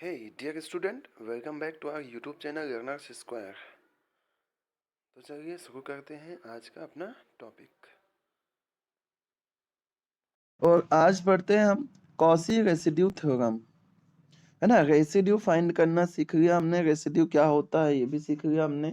Hey dear student, welcome back to our YouTube channel Learners Square। तो चलिए शुरू करते हैं आज का अपना टॉपिक। और आज पढ़ते हैं हम कॉची रेसिड्यू थ्योरम, है ना। रेसिड्यू फाइंड करना सीख लिया हमने, रेसिड्यू क्या होता है ये भी सीख लिया हमने।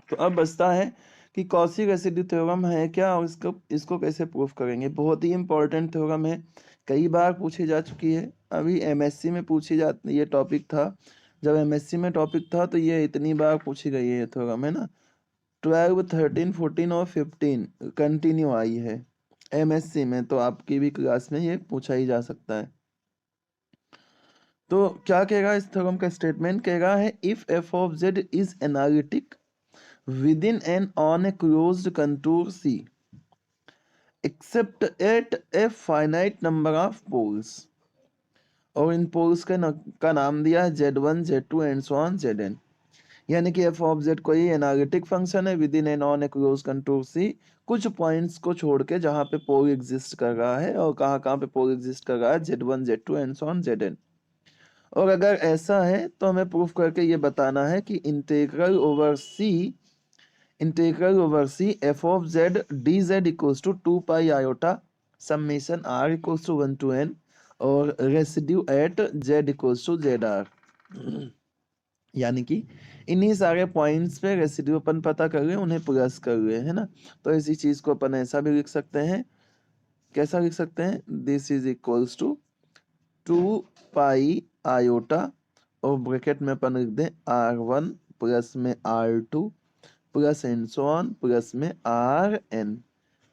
तो अब बचता है कि कॉची रेसिड्यू थ्योरम है क्या और इसको कैसे प्रूफ करेंगे। बहुत ही इंपॉर्टेंट थ्योरम है, कई बार पूछी जा चुकी है। अभी एमएससी में पूछी जाती, ये टॉपिक था जब एमएससी में टॉपिक था तो ये इतनी बार पूछी गई है ये थ्योरम, है ना। 12, 13, 14 और 15 कंटिन्यू आई है एमएससी में, तो आपकी भी क्लास में ये पूछा ही जा सकता है। तो क्या कहेगा इस थ्योरम का स्टेटमेंट, कहेगा है if f of z is analytic within and on a closed contour C except at a finite number of poles, और इन पोल्स का नाम दिया है z1 z2 and so on zn। यानी कि एफ ऑफ जेड कोई analytic function है within and on a closed contour C, कुछ पॉइंट्स को छोड़ के जहां पे पोल एग्जिस्ट कर रहा है, और कहाँ कहाँ पे पोल एग्जिस्ट कर रहा है, z1 z2 and so on zn। और अगर ऐसा है तो हमें प्रूफ करके ये बताना है कि integral over C F of Z D Z equals to 2 pi iota summation are equals to 1 to n, और residue at Z equals to Z r. यानी कि इन्हीं सारे पॉइंट्स पे रेसिड्यू अपन पता कर रहे हैं, उन्हें प्लस कर रहे हैं, है ना। तो इसी चीज को अपन ऐसा भी लिख सकते हैं, कैसा लिख सकते हैं, this is equals to 2 pi iota, और ब्रैकेट में अपन लिख दें R1 प्लस में R2 plus and so on plus में Rn,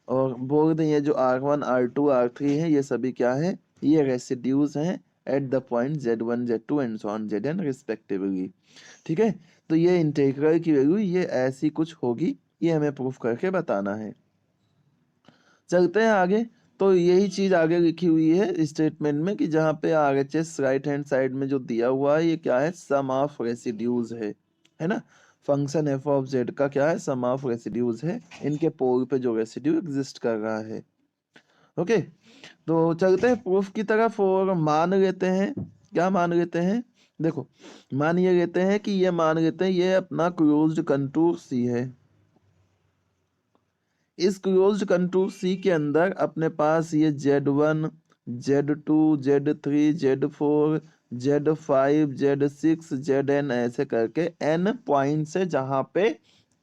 और बोल दें ये जो R1 R2 R3 है ये सभी क्या है, ये रेसिड्यूज हैं at the point Z1 Z2 and so on Zn respectively. ठीक है, तो ये इंटीग्रल की वैल्यू ये ऐसी कुछ होगी, ये हमें प्रूफ करके बताना है। चलते हैं आगे। तो यही चीज आगे लिखी हुई है स्टेटमेंट में कि जहाँ पे RHS राइट हैंड साइड में जो दिया हुआ है ये क्या है, सम ऑफ रेसिड्यूज है ना। फंक्शन एफ ऑफ जेड का क्या है, सम ऑफ रेसिड्यूज है, इनके पोल पे जो रेसिड्यू एग्जिस्ट कर रहा है। ओके, तो चलते हैं प्रूफ की तरफ और मान लेते हैं, क्या मान लेते हैं, देखो मान ये लेते हैं कि ये मान लेते हैं ये अपना क्लोज्ड कंटूर सी है। इस क्लोज्ड कंटूर सी के अंदर अपने पास ये Z1 Z2 Z3 Z4 Z5 Z6 Zn ऐसे करके n पॉइंट्स है जहां पे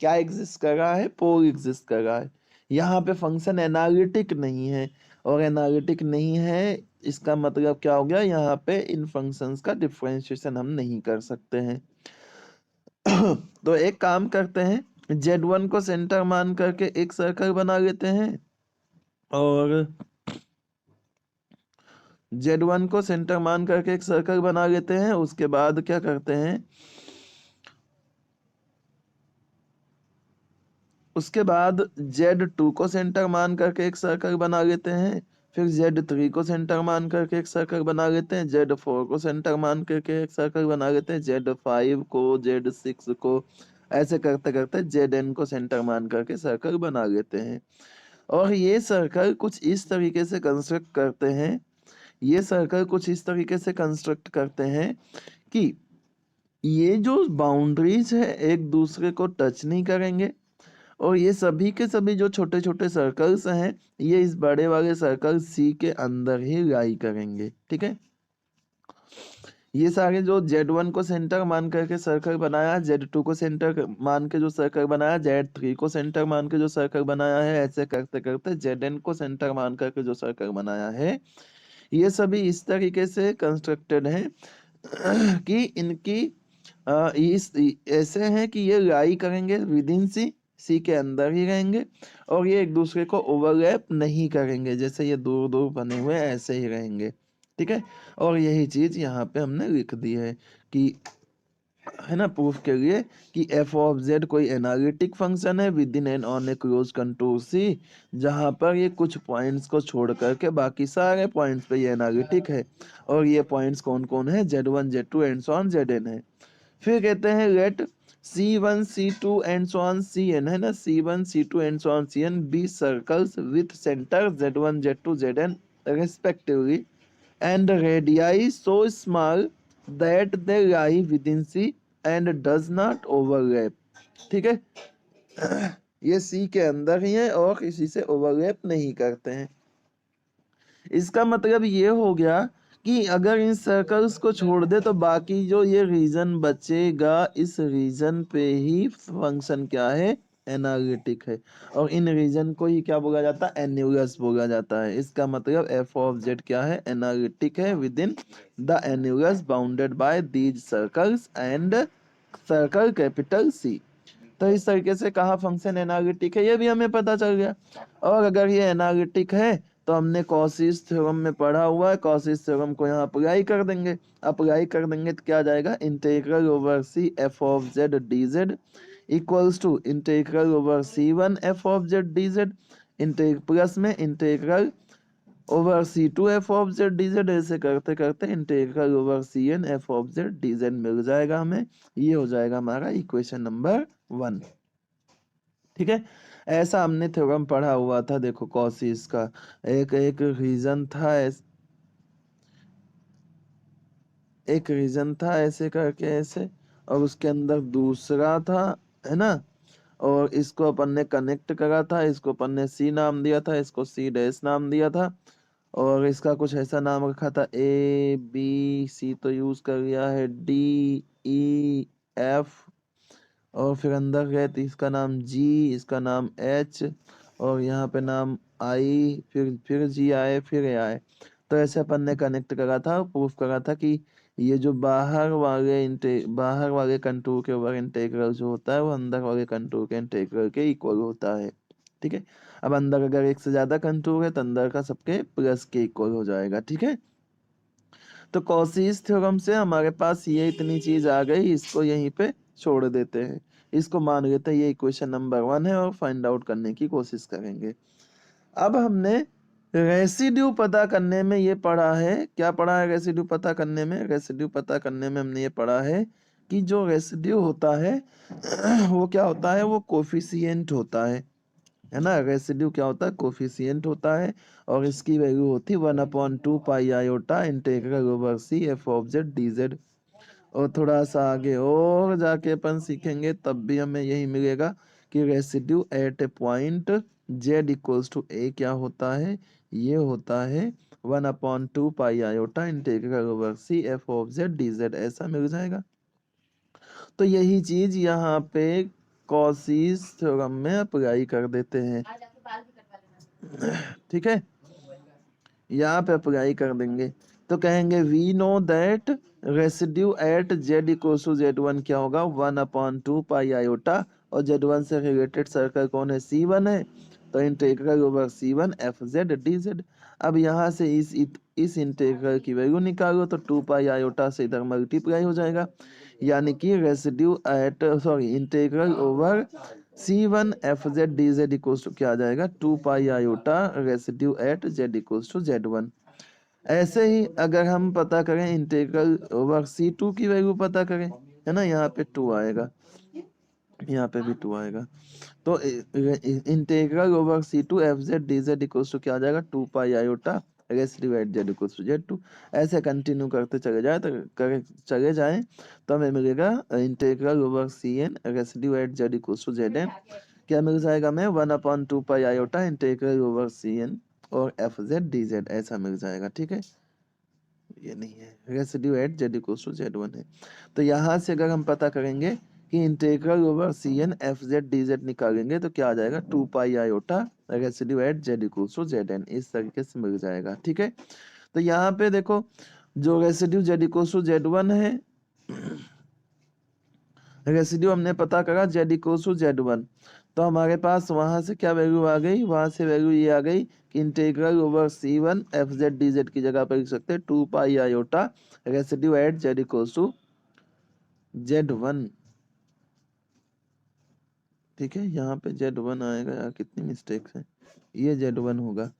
क्या एग्जिस्ट कर रहा है, पोल एग्जिस्ट कर रहा है। यहाँ पे फंक्शन एनालिटिक नहीं है, और एनालिटिक नहीं है इसका मतलब क्या हो गया, यहाँ पे इन फंक्शंस का डिफरेंशिएशन हम नहीं कर सकते हैं। तो एक काम करते हैं, Z1 को सेंटर मान करके एक सर्कल बना लेते हैं, और Z1 को सेंटर मान करके एक सर्कल बना लेते हैं। उसके बाद क्या करते हैं, उसके बाद Z2 को सेंटर मान करके एक सर्कल बना लेते हैं, फिर Z3 को सेंटर मान करके एक सर्कल बना लेते हैं, Z4 को सेंटर मान करके एक सर्कल बना लेते हैं, Z5 को, Z6 को, ऐसे करते करते Zn को सेंटर मान करके सर्कल बना लेते हैं। और ये सर्कल कुछ इस तरीके से कंस्ट्रक्ट करते हैं, ये सर्कल कुछ इस तरीके से कंस्ट्रक्ट करते हैं कि ये जो बाउंड्रीज है एक दूसरे को टच नहीं करेंगे, और ये सभी के सभी जो छोटे छोटे सर्कल्स हैं ये इस बड़े वाले सर्कल सी के अंदर ही लाई करेंगे। ठीक है, ये सारे जो Z1 को सेंटर मान करके सर्कल बनाया, Z2 को सेंटर मान के जो सर्कल बनाया, Z3 को सेंटर मान के जो सर्कल बनाया है, ऐसे करते करते Zn को सेंटर मान करके जो सर्कल बनाया है, ये सभी इस तरीके से कंस्ट्रक्टेड हैं कि इनकी इस ऐसे हैं कि ये लाई करेंगे विद इन सी के अंदर ही रहेंगे, और ये एक दूसरे को ओवरलैप नहीं करेंगे, जैसे ये दूर दूर बने हुए ऐसे ही रहेंगे। ठीक है, और यही चीज यहाँ पे हमने लिख दी है कि, है ना, प्रूफ के लिए कि एफ ऑफ जेड कोई एनालिटिक फंक्शन है within and on a closed contour C, जहां पर ये कुछ पॉइंट्स को छोड़ करके बाकी सारे पॉइंट्स पे ये एनालिटिक है, और ये पॉइंट्स कौन कौन है, Z1 Z2 and so on Zn है। फिर कहते हैं let C1 C2 and so on Cn, है ना, C1 C2 and so on Cn be circles with centre Z1 Z2 Zn respectively and radii so small that they lie within C and does not overlap. ठीक है, ये सी के अंदर ही है और किसी से ओवरलैप नहीं करते हैं। इसका मतलब ये हो गया कि अगर इन सर्कल्स को छोड़ दे तो बाकी जो ये रीजन बचेगा, इस रीजन पे ही फंक्शन क्या है, एनालिटिक है। और इन रीजन को ही क्या बोला जाता है, एन्यूलस बोला जाता है। इसका मतलब एफ ऑफ जेड क्या है, एनालिटिक है within the annulus bounded by these circles and circle capital C. तो इस तरीके से कहा फंक्शन एनालिटिक है, ये भी हमें पता चल गया। और अगर ये एनालिटिक है तो हमने कॉसिस थ्योरम में पढ़ा हुआ है, कॉसिस थ्योरम को यहाँ अप्लाई कर देंगे। अप्लाई कर देंगे तो क्या आ जाएगा, integral over C F of Z D Z equals to integral over C one F of Z D Z plus में integral over C two F of Z D Z. ऐसे करते करते integral over C N F of Z D Z मिल जाएगा हमें। ये हो जाएगा हमारा इक्वेशन नंबर 1। ठीक है, ऐसा हमने थ्योरम पढ़ा हुआ था। देखो कॉसिस का एक एक रीजन था, एक रीजन था ऐसे करके ऐसे, और उसके अंदर दूसरा था, है ना। और इसको अपन ने कनेक्ट करा था, इसको अपन ने सी नाम दिया था, इसको सी डैश नाम दिया था। और इसका कुछ ऐसा नाम रखा था, ए बी सी तो यूज कर लिया है, डी ई एफ, और फिर अंदर गए तो इसका नाम जी, इसका नाम एच, और यहाँ पे नाम आई, फिर जी आए, फिर ए आए। तो ऐसे अपन ने कनेक्ट करा था, प्रूफ करा था कि ये जो बाहर वाले कंटूर के ओवर इंटीग्रल जो होता है वो अंदर वाले कंटूर के इंटीग्रल के इक्वल होता है। ठीक है, अब अंदर अगर एक से ज्यादा कंटूर है तो अंदर का सबके प्लस के इक्वल हो जाएगा। ठीक है, तो कॉसिस थ्योरम से हमारे पास ये इतनी चीज आ गई, इसको यहीं पे छोड़ देते हैं, इसको मान लेते हैं ये इक्वेशन नंबर 1 है और फाइंड आउट करने की कोशिश करेंगे। अब हमने रेसिड्यू पता करने में ये पढ़ा है, क्या पढ़ा है रेसिड्यू पता करने में, रेसिड्यू पता करने में हमने ये पढ़ा है कि जो रेसिड्यू होता है वो क्या होता है, वो कोफिशिएंट होता है ना। रेसिड्यू क्या होता है, कोफिशिएंट होता है, और इसकी वैल्यू होती है 1/2 pi iota integral over C F of Z D z. और थोड़ा सा आगे और जाके अपन सीखेंगे तब भी हमें यही मिलेगा कि residue at a point Z equals to a क्या होता है, ये होता है 1/2 pi iota integral over C F of Z D Z, ऐसा मिल जाएगा। तो यही चीज यहाँ पे कॉसिस थ्योरम में अप्लाई कर देते हैं। ठीक है, यहाँ पे अप्लाई कर देंगे तो कहेंगे we know that residue at Z equals to Z1 क्या होगा, 1/2 पाई आयोटा, और Z1 से रिलेटेड सर्कल कौन है, C1 है, तो integral over C1 f z D Z. अब यहाँ से इस इंटीग्रल की वैल्यू निकालो तो 2 पाई आयोटा से इधर मल्टीप्लाई हो जाएगा, यानी कि residue at integral over C1 f z D Z equals to क्या आ जाएगा, 2 pi iota residue at Z equals to Z1। ऐसे ही अगर हम पता करें इंटीग्रल ओवर C2 की वैल्यू पता करें, है ना, यहाँ पे 2 आएगा, यहाँ पे भी 2 आएगा। तो integral over C2 f z D Z equals to क्या आ जाएगा, 2 pi iota residue at Z equals to Z2। ऐसे कंटिन्यू करते चले जाएं तो हमें मिलेगा integral over CN residue at Z equals to ZN क्या मिल जाएगा हमें, 1/2 pi iota integral over CN और एफ जेड डी जेड, ऐसा मिल जाएगा। ठीक है, ये नहीं है, residue at Z equals to Z1 है। तो यहाँ से अगर हम पता करेंगे कि integral over CN f z D z निकालेंगे तो क्या आ जाएगा, 2 pi iota residue at Z equals to ZN, इस तरीके से मिल जाएगा। ठीक है, तो यहाँ पे देखो जो residue Z equals to Z1 है, रेसिड्यू हमने पता करा जेड इक्वल्स टू Z1, तो हमारे पास वहां से क्या वैल्यू आ गई, वहां से वैल्यू ये आ गई कि integral over C1 f z D z की जगह पर लिख सकते हैं 2 pi iota residue at Z equals to Z1। ठीक है, यहाँ पे Z1 आएगा, यार कितनी मिस्टेक्स हैं, ये Z1 होगा।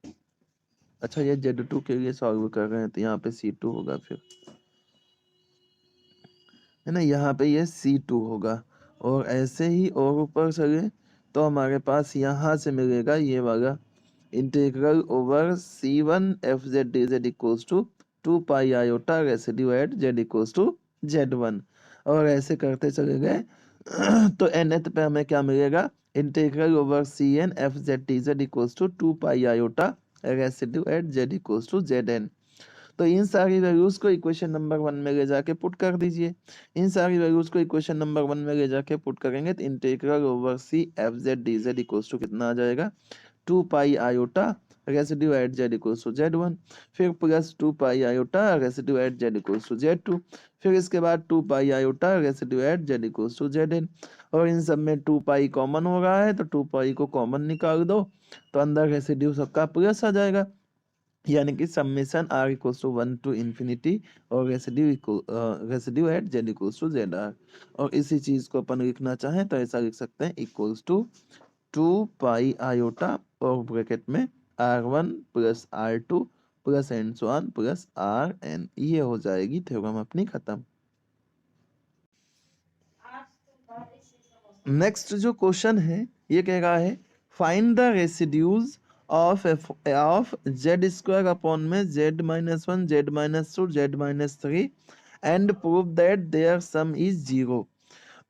अच्छा, ये Z2 के लिए सॉल्व कर रहे हैं तो यहाँ पे C2 होगा फिर, है ना, यहाँ पे ये C2 होगा। और ऐसे ही और ऊपर चले तो हमारे पास यहाँ से मिलेगा ये वाला integral over C1 f z D Z equals to 2 pi iota residue at z equals to z1, और ऐसे करते चले गए तो nth पे हमें क्या मिलेगा, integral over C N f z d z equals to 2 pi iota residue at z equals to zn। तो इन सारी वैल्यूज को इक्वेशन नंबर 1 में ले जाके पुट कर दीजिए। इन सारी वैल्यूज को इक्वेशन नंबर 1 में ले जाके पुट करेंगे तो integral over C f z D Z equals to कितना आ जाएगा, 2 pi iota residue at Z equals to z1, फिर plus 2 pi iota residue at Z equals to z2, फिर इसके बाद 2 pi iota residue at Z equals to zn। और इन सब में 2 पाई कॉमन हो रहा है तो 2 पाई को कॉमन निकाल दो तो अंदर रेसिड्यू सबका प्लस आ जाएगा, यानी कि summation are equals to 1 to infinity और residue at Z equals to Z R. और इसी चीज को अपन लिखना चाहें तो ऐसा लिख सकते हैं इक्वल्स टू 2 पाई आयोटा और ब्रैकेट में r1 plus r2 plus and so on plus rn। ये हो जाएगी थ्योरम अपनी खत्म। नेक्स्ट जो क्वेश्चन है ये कह रहा है find the residues of Z square upon में Z minus 1 Z minus 2 Z minus 3 and prove that their sum is 0।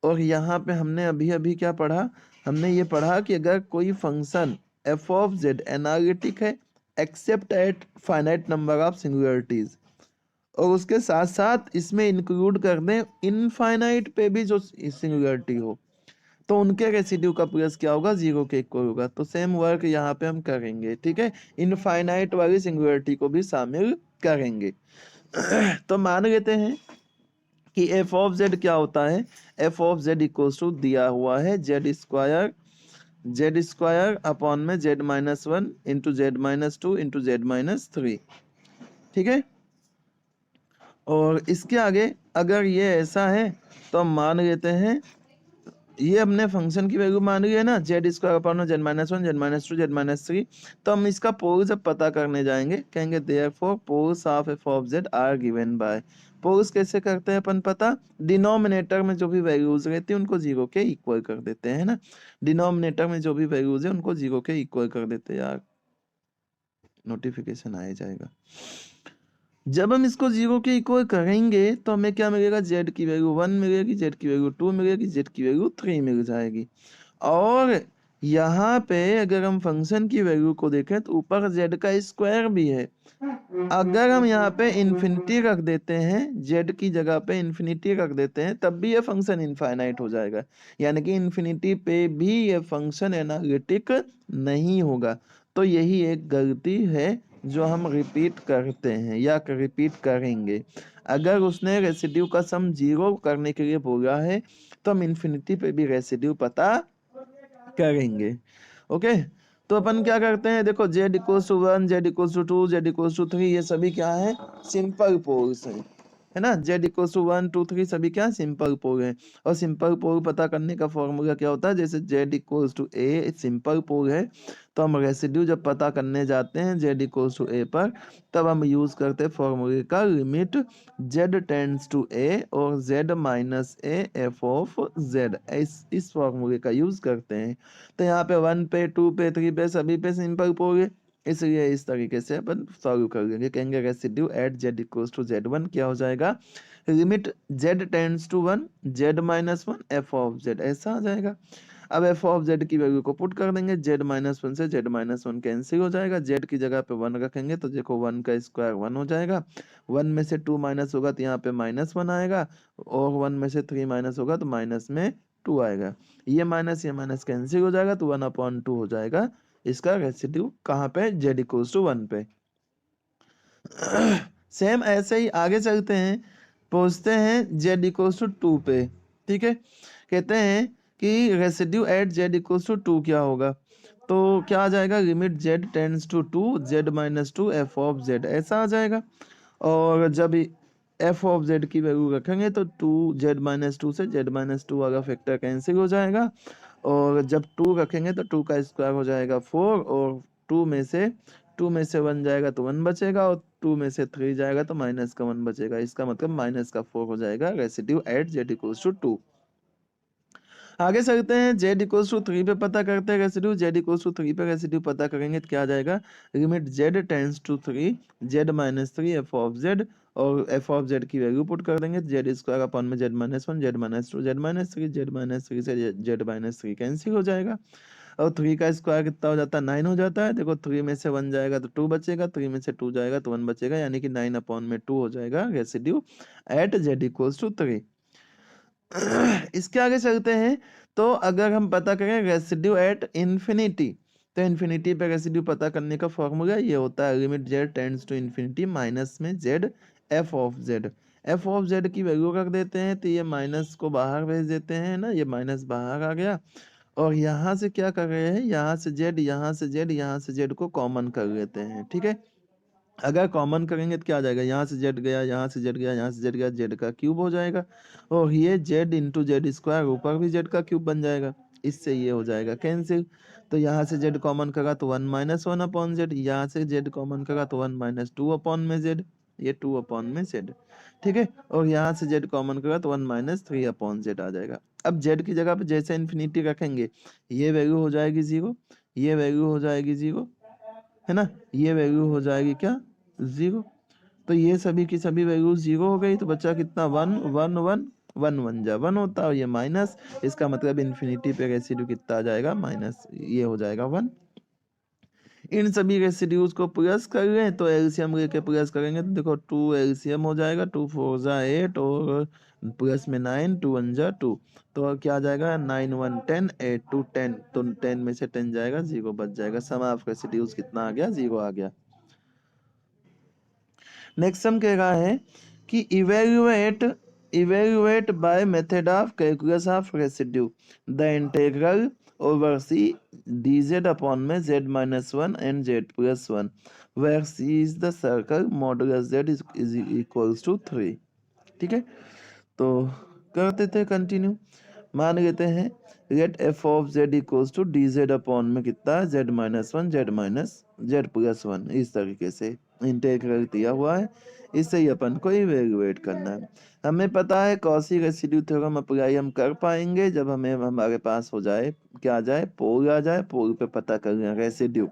और यहाँ पे हमने अभी अभी क्या पढ़ा, हमने ये पढ़ा कि अगर कोई function F of Z analytic है except at finite number of singularities, और उसके साथ साथ इसमें इंक्लूड कर दें इनफाइनाइट पे भी जो सिंगुलरिटी हो, तो उनके रेसिड्यू का प्लस क्या होगा, 0 के इक्वल होगा। तो सेम वर्क यहाँ पे हम करेंगे, ठीक है, इनफाइनाइट वाली सिंगुलरिटी को भी शामिल करेंगे। तो मान लेते हैं कि एफ ऑफ जेड क्या होता है, f of z equals to दिया हुआ है जेड स्क्वायर अपॉन में Z minus 1 into z minus 2 into z minus 3, ठीक है। और इसके आगे अगर ये ऐसा है तो हम मान लेते हैं, ये हमने फंक्शन की वैल्यू मान ली है ना, जेड स्क्वायर अपॉन में Z minus 1 Z minus 2 Z minus 3, तो हम इसका पोल जब पता करने जाएंगे कहेंगे therefore poles of f of z are given by. Poles कैसे करते हैं अपन पता, डिनोमिनेटर में जो भी वैल्यूज रहती है उनको 0 के इक्वल कर देते हैं ना, डिनोमिनेटर में जो भी वैल्यूज है उनको 0 के इक्वल कर देते हैं। यार नोटिफिकेशन आ जाएगा। जब हम इसको 0 के इक्वल करेंगे तो हमें क्या मिलेगा, जेड की वैल्यू 1 मिलेगी, जेड की वैल्यू 2 मिलेगी, जेड की वैल्यू 3 मिल जाएगी। और यहाँ पे अगर हम फंक्शन की वैल्यू को देखें तो ऊपर जेड का स्क्वायर भी है, अगर हम यहाँ पे इन्फिनिटी रख देते हैं, जेड की जगह पे इन्फिनिटी रख देते हैं, तब भी ये फंक्शन इनफाइनाइट हो जाएगा, यानी कि इन्फिनिटी पे भी ये फंक्शन एनालिटिक नहीं होगा। तो यही एक गलती है जो हम रिपीट करते हैं या रिपीट करेंगे। अगर उसने रेसिड्यू का सम 0 करने के लिए बोला है तो हम इन्फिनिटी पे भी रेसिड्यू पता करेंगे। ओके, तो अपन क्या करते हैं, देखो z equals to 1 z equals to 2 z equals to 3 ये सभी क्या है, सिंपल पोल्स है ना, जेड इक्वल्स टू 1 2 3 सभी क्या सिंपल पोल है। और सिंपल पोल पता करने का फॉर्मूला क्या होता है, जैसे Z equals to a simple pole है तो हम रेसिड्यू जब पता करने जाते हैं जेड इक्वल्स टू ए पर, तब हम यूज करते हैं फॉर्मूले का लिमिट जेड टेंड्स टू ए और Z minus A F of Z, इस फॉर्मूले का यूज करते हैं। तो यहाँ पे 1 पे 2 पे 3 पे सभी पे सिंपल पोल है, इसलिए इस तरीके से अपन सॉल्व कर लेंगे। कहेंगे residue at Z equals to Z one क्या हो जाएगा, limit Z tends to 1 Z minus 1 F of Z, ऐसा आ जाएगा। अब एफ ऑफ जेड की वैल्यू को पुट कर देंगे, जेड माइनस 1 से जेड माइनस 1 कैंसिल हो जाएगा, जेड की जगह पे 1 रखेंगे तो देखो 1 का स्क्वायर 1 हो जाएगा, 1 में से 2 माइनस होगा तो यहाँ पे -1 आएगा, और 1 में से 3 माइनस होगा तो माइनस में 2 आएगा, ये माइनस कैंसिल हो जाएगा तो 1/2 हो जाएगा इसका रेसिड्यू कहाँ पे, जेड इक्वल्स टू 1 पे। सेम ऐसे ही आगे चलते हैं, पहुंचते हैं जेड इक्वल्स टू 2 पे, ठीक है। कहते हैं कि residue at Z equals to 2 क्या होगा, तो क्या आ जाएगा, limit Z tends to 2 Z minus 2 f of Z, ऐसा आ जाएगा। और जब एफ ऑफ जेड की वैल्यू रखेंगे तो 2 जेड माइनस 2 से जेड माइनस 2 वाला फैक्टर कैंसिल हो जाएगा, और जब 2 रखेंगे तो 2 का स्क्वायर हो जाएगा 4, और 2 में से 1 जाएगा तो 1 बचेगा, और 2 में से 3 जाएगा तो माइनस का 1 बचेगा, इसका मतलब माइनस का 4 हो जाएगा residue at Z equals to 2। आगे चलते हैं, z इक्वल्स टू 3 पे पता करते हैं रेसिड्यू। z इक्वल्स टू 3 पे रेसिड्यू पता करेंगे तो क्या आ जाएगा, limit z tends to 3 z minus 3 f of z, और f ऑफ z की वैल्यू पुट कर देंगे, z स्क्वायर अपॉन में z minus 1 z minus 2 z minus 3 z minus 3 से z माइनस 3 कैंसिल हो जाएगा, और 3 का स्क्वायर कितना हो जाता है, 9 हो जाता है। देखो 3 में से 1 जाएगा तो 2 बचेगा, 3 में से 2 जाएगा तो 1 बचेगा, यानी कि 9 अपॉन में 2 हो जाएगा residue at z equals to 3। इसके आगे चलते हैं, तो अगर हम पता करें रेसिड्यू एट इन्फिनिटी, तो इन्फिनिटी पे रेसिड्यू पता करने का फॉर्मूला ये होता है, limit z tends to infinity minus में z f of z। f of z की वैल्यू रख देते हैं, तो ये माइनस को बाहर भेज देते हैं ना, ये माइनस बाहर आ गया, और यहाँ से क्या कर रहे हैं, यहाँ से z, यहाँ से z, यहाँ से z को कॉमन कर लेते हैं, ठीक है। अगर कॉमन करेंगे तो क्या आ जाएगा, यहाँ से z गया, यहाँ से z गया, यहाँ से z गया, z का क्यूब हो जाएगा, और ये z इंटू जेड स्क्वायर, ऊपर भी z का क्यूब बन जाएगा, इससे ये हो जाएगा कैंसिल। तो यहाँ से z कॉमन करा तो 1 माइनस 1 अपॉन z, यहाँ से z कॉमन करा तो 1 माइनस 2 अपॉन में z, ये 2 अपॉन में z, ठीक है। और यहाँ से z कॉमन करा तो 1 माइनस 3 अपॉन z आ जाएगा। अब z की जगह पे जैसे इन्फिनिटी रखेंगे, ये वैल्यू हो जाएगी 0, ये वैल्यू हो जाएगी 0, है ना, ये वैल्यू हो जाएगी क्या, 0। तो ये सभी की सभी वैल्यू 0 हो गई, तो बच्चा कितना, 1 1 1 1 1 जा 1 होता है, और ये माइनस, इसका मतलब इन्फिनिटी पे रेसिड्यू कितना आ जाएगा, माइनस, ये हो जाएगा 1। इन सभी रेसिड्यूज को प्लस कर लें, तो एलसीएम लेके प्लस करेंगे तो देखो 2 एलसीएम हो जाएगा, 2 4 जा 8, और प्लस में 9, 2 1 जा 2, तो क्या आ जाएगा, 9 1 10 8 2 10, तो 10 में से 10 जाएगा, 0 बच जाएगा, सम ऑफ रेसिड्यूज कितना आ गया, 0 आ गया। नेक्स्ट सम कह रहा है कि evaluate by method of calculus of residue the integral over C dz upon में z minus 1 and z plus 1 where C is the circle modulus z is equals to 3, ठीक है। तो करते थे कंटिन्यू, मान लेते हैं let f of z equals to dz upon में कितना है, z minus 1 z minus z plus 1, इस तरीके से इंटीग्रल दिया हुआ है, इससे ही अपन को इवेल्युएट करना है। हमें पता है कॉची रेसिड्यू थ्योरम अप्लाई हम कर पाएंगे जब हमें हमारे पास हो जाए, क्या आ जाए, पोल आ जाए, पोल पे पता कर लें रेसिड्यू।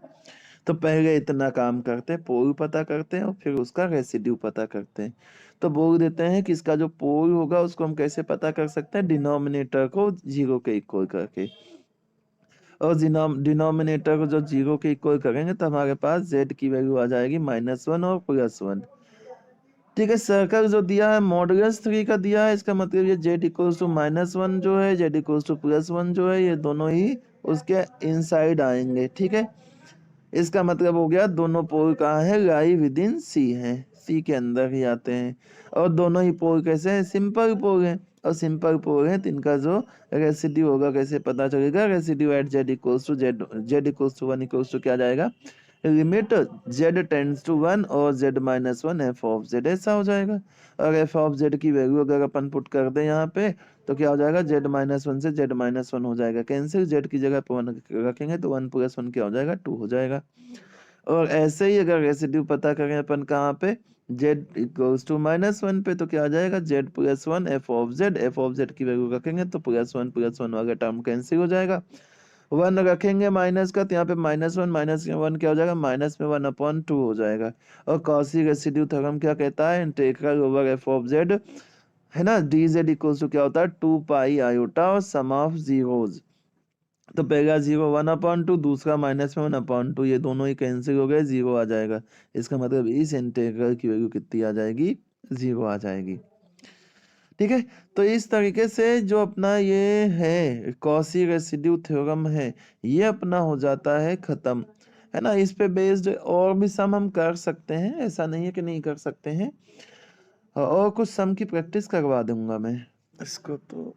तो पहले इतना काम करते हैं, पोल पता करते हैं और फिर उसका रेसिड्यू पता करते हैं। तो बोल देते हैं कि इसका जो पोल होगा उसको हम कैसे पता कर सकते हैं, डिनोमिनेटर को 0 के इक्वल करके, और डिनोमिनेटर को जो 0 के इक्वल करेंगे तो हमारे पास z की वैल्यू आ जाएगी -1 और +1, ठीक है। सर्कल जो दिया है मॉडुलस 3 का दिया है, इसका मतलब ये z इक्वल्स टू -1 जो है, z इक्वल्स टू +1 जो है, ये दोनों ही उसके इनसाइड आएंगे, ठीक है। इसका मतलब हो गया दोनों पोल कहाँ है, लाई विद इन सी है, सी के अंदर ही आते हैं, और दोनों ही पोल कैसे हैं, सिंपल पोल हैं, और सिंपल पोल हैं तो इनका जो रेसिड्यू होगा कैसे पता चलेगा, residue at z equals to z equals to 1 equals to क्या जाएगा, लिमिट z टेंड्स टू 1 और z minus 1 f of z, ऐसा हो जाएगा। और f ऑफ z की वैल्यू अगर अपन पुट कर दें यहाँ पे तो क्या हो जाएगा, z माइनस 1 से z माइनस 1 हो जाएगा कैंसिल, z की जगह पे 1 रखेंगे तो 1 प्लस 1 क्या हो जाएगा, 2 हो जाएगा। और ऐसे ही अगर रेसिड्यू पता करें अपन कहाँ पे, z इक्वल्स टू -1 पे, तो क्या आ जाएगा, z plus 1 f of z की वैल्यू रखेंगे तो +1 वाला टर्म कैंसिल हो जाएगा, 1 रखेंगे माइनस का तो यहाँ पे -1 -1 क्या हो जाएगा, माइनस में 1/2 हो जाएगा। और कॉची रेसिड्यू थ्योरम क्या कहता है, integral over f of z, है ना, dz इक्वल्स टू क्या होता है, 2 पाई आयोटा और सम ऑफ जीरोज, तो पहला 0 1/2, दूसरा माइनस में 1/2, ये दोनों ही कैंसिल हो गए, 0 आ जाएगा। इसका मतलब इस इंटीग्रल की वैल्यू कितनी आ जाएगी, 0 आ जाएगी, ठीक है। तो इस तरीके से जो अपना ये है कॉची रेसिड्यू थ्योरम है, ये अपना हो जाता है खत्म, है ना। इस पे बेस्ड और भी सम हम कर सकते हैं, ऐसा नहीं है कि नहीं कर सकते हैं, और कुछ सम की प्रैक्टिस करवा दूंगा मैं इसको तो।